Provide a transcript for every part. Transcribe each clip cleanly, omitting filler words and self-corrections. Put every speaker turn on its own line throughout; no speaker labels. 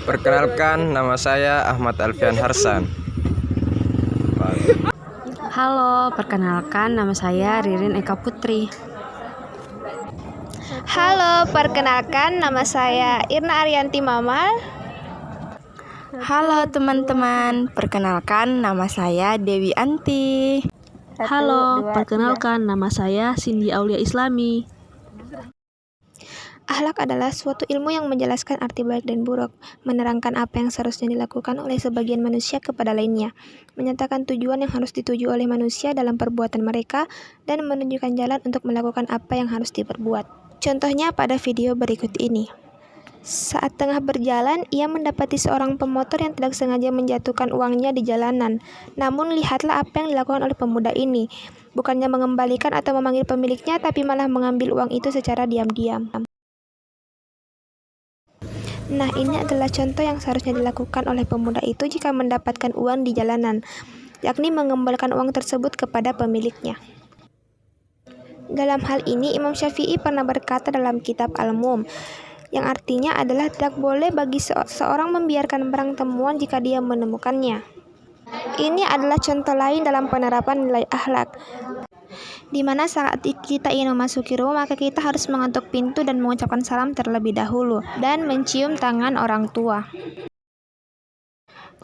Perkenalkan, nama saya Ahmad Alfian Harsan.
Halo, perkenalkan nama saya Ririn Eka Putri.
Halo, perkenalkan nama saya Irna Arianti Mamal.
Halo teman-teman, perkenalkan nama saya Dewi Anti.
Halo, perkenalkan nama saya Cindy Aulia Islami.
Akhlak adalah suatu ilmu yang menjelaskan arti baik dan buruk, menerangkan apa yang seharusnya dilakukan oleh sebagian manusia kepada lainnya, menyatakan tujuan yang harus dituju oleh manusia dalam perbuatan mereka, dan menunjukkan jalan untuk melakukan apa yang harus diperbuat. Contohnya pada video berikut ini. Saat tengah berjalan, ia mendapati seorang pemotor yang tidak sengaja menjatuhkan uangnya di jalanan. Namun lihatlah apa yang dilakukan oleh pemuda ini. Bukannya mengembalikan atau memanggil pemiliknya, tapi malah mengambil uang itu secara diam-diam. Nah, ini adalah contoh yang seharusnya dilakukan oleh pemuda itu jika mendapatkan uang di jalanan, yakni mengembalikan uang tersebut kepada pemiliknya. Dalam hal ini, Imam Syafi'i pernah berkata dalam kitab Al-Mum, yang artinya adalah tidak boleh bagi seorang membiarkan barang temuan jika dia menemukannya. Ini adalah contoh lain dalam penerapan nilai akhlak, di mana saat kita ingin memasuki rumah, maka kita harus mengetuk pintu dan mengucapkan salam terlebih dahulu, dan mencium tangan orang tua.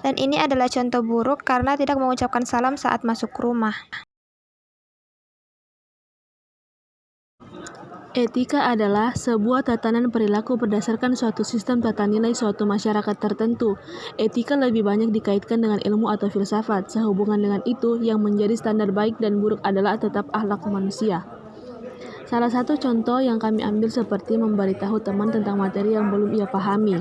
Dan ini adalah contoh buruk karena tidak mengucapkan salam saat masuk rumah.
Etika adalah sebuah tatanan perilaku berdasarkan suatu sistem tata nilai suatu masyarakat tertentu. Etika lebih banyak dikaitkan dengan ilmu atau filsafat. Sehubungan dengan itu, yang menjadi standar baik dan buruk adalah tetap akhlak manusia. Salah satu contoh yang kami ambil seperti memberitahu teman tentang materi yang belum ia pahami.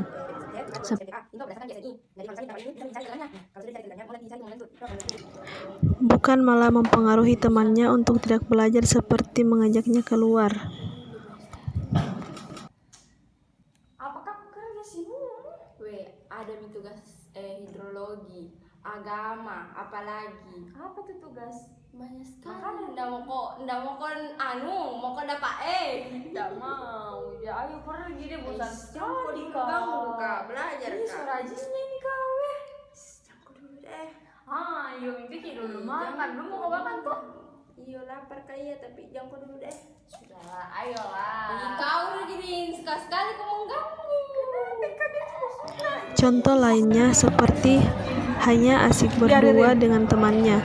Bukan malah mempengaruhi temannya untuk tidak belajar seperti mengajaknya keluar.
Apakah kerja sibuk? Ada tugas hidrologi, agama, apalagi. Apa tuh tugas? Banyak sekali. Makanya ndak mau mau dapat Ndak mau. Ya ayo pergi deh, bosan sekali kau. Belajar kak. Ini rajinnya ini kau Jangan dulu deh. Ayo bikin dulu makan. Belum mau makan tuh. Iya lapar kayak tapi jangan dulu deh. Sudahlah, ayolah. Kau udah gini sekali kau mengganggu.
Contoh lainnya seperti hanya asik berdua dengan temannya,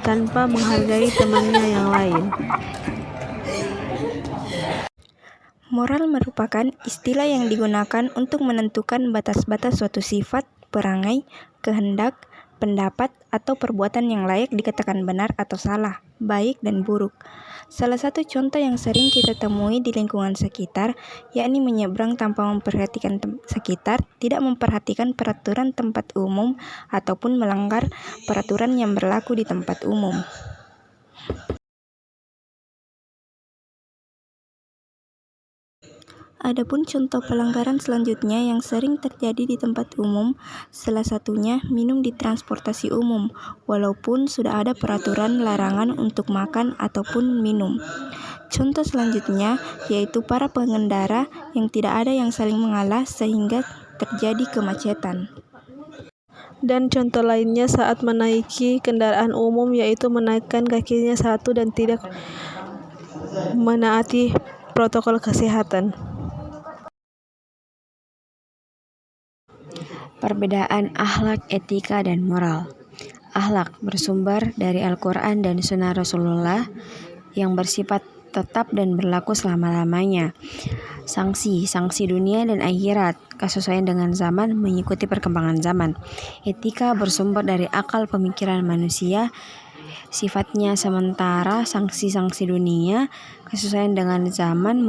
tanpa menghargai temannya yang lain.
Moral merupakan istilah yang digunakan untuk menentukan batas-batas suatu sifat, perangai, kehendak, pendapat, atau perbuatan yang layak dikatakan benar atau salah, baik dan buruk. Salah satu contoh yang sering kita temui di lingkungan sekitar, yakni menyeberang tanpa memperhatikan sekitar, tidak memperhatikan peraturan tempat umum, ataupun melanggar peraturan yang berlaku di tempat umum. Adapun contoh pelanggaran selanjutnya yang sering terjadi di tempat umum, salah satunya minum di transportasi umum, walaupun sudah ada peraturan larangan untuk makan ataupun minum. Contoh selanjutnya yaitu para pengendara yang tidak ada yang saling mengalah sehingga terjadi kemacetan.
Dan contoh lainnya saat menaiki kendaraan umum yaitu menaikkan kakinya satu dan tidak menaati protokol kesehatan.
Perbedaan akhlak, etika, dan moral. Akhlak bersumber dari Al-Quran dan Sunnah Rasulullah yang bersifat tetap dan berlaku selama-lamanya. Sanksi dunia dan akhirat, kesesuaian dengan zaman mengikuti perkembangan zaman. Etika bersumber dari akal pemikiran manusia, sifatnya sementara. Sanksi dunia, kesesuaian dengan zaman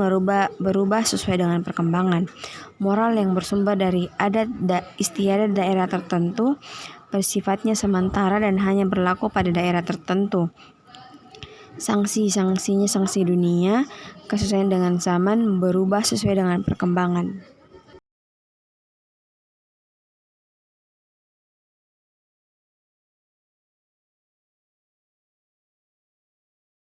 berubah sesuai dengan perkembangan. Moral yang bersumber dari adat istiadat daerah tertentu, bersifatnya sementara dan hanya berlaku pada daerah tertentu. Sanksi dunia, kesesuaian dengan zaman berubah sesuai dengan perkembangan.